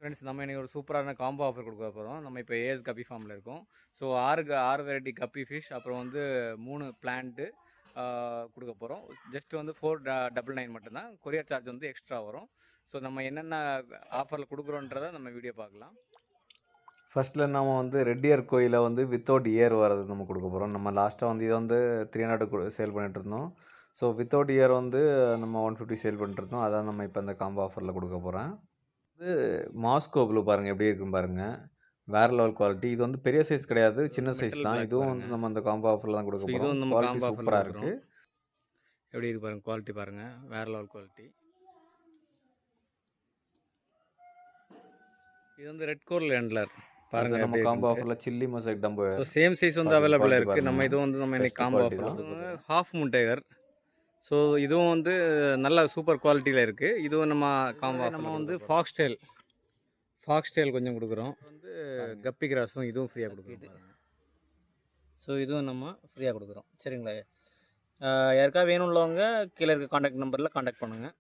Friends நம்ம இன்றைக்கி ஒரு சூப்பரான காம்போ ஆஃபர் கொடுக்க போகிறோம். நம்ம இப்போ ஏஎஸ் கப்பி ஃபார்மில் இருக்கோம். ஸோ 6 வெரைட்டி கப்பி ஃபிஷ், அப்புறம் வந்து 3 பிளான்ட்டு கொடுக்க போகிறோம். ஜஸ்ட் வந்து 499 மட்டும்தான். கொரியர் சார்ஜ் வந்து எக்ஸ்ட்ரா வரும். ஸோ நம்ம என்னென்ன ஆஃபரில் கொடுக்குறோன்றதை நம்ம வீடியோ பார்க்கலாம். ஃபஸ்ட்டில் நம்ம வந்து ரெட் இயர் கோயிலை வந்து வித்தவுட் இயர் வரது நம்ம கொடுக்க போகிறோம். நம்ம லாஸ்ட்டாக வந்து இதை வந்து 300 சேல் பண்ணிகிட்ருந்தோம். ஸோ வித்தவுட் இயர் வந்து நம்ம 150 சேல் பண்ணிட்டுருந்தோம். அதான் நம்ம இப்போ இந்த காம்போ ஆஃபரில் கொடுக்க போகிறேன். இது மாஸ்கோ ப்ளூ பாருங்கள் எப்படி இருக்குன்னு பாருங்கள். வேறு லெவல் குவாலிட்டி. இது வந்து பெரிய சைஸ் கிடையாது, சின்ன சைஸ் தான். இதுவும் வந்து நம்ம அந்த காம்போ ஆஃபரில் தான் கொடுக்க போகிறோம். இதுவும் நம்ம குவாலிட்டி காம்போ ஆஃபரில் சூப்பராக இருக்குது. எப்படி இருக்கு பாருங்கள், குவாலிட்டி பாருங்கள், வேறு லெவல் குவாலிட்டி. இது வந்து ரெட் கோரல் ஹேண்ட்லர் பாருங்க. நம்ம காம்போ ஆஃபரில் chilli mosaic Dumbo same size வந்து அவைலபிளாக இருக்குது. நம்ம இது வந்து நம்ம இன்னைக்கு combo offer half Moon tiger. So இதுவும் வந்து நல்ல சூப்பர் குவாலிட்டியில் இருக்குது. இதுவும் நம்ம காம்போ நம்ம வந்து ஃபாக்ஸ் டெயில் கொஞ்சம் கொடுக்குறோம். வந்து கப்பி கிராஸும் இதுவும் ஃப்ரீயாக கொடுக்குறோம். ஸோ இதுவும் நம்ம ஃப்ரீயாக கொடுக்குறோம். சரிங்களா? யாருக்கா வேணும்லவங்க கீழே இருக்க காண்டாக்ட் நம்பரில் காண்டாக்ட் பண்ணுங்கள்.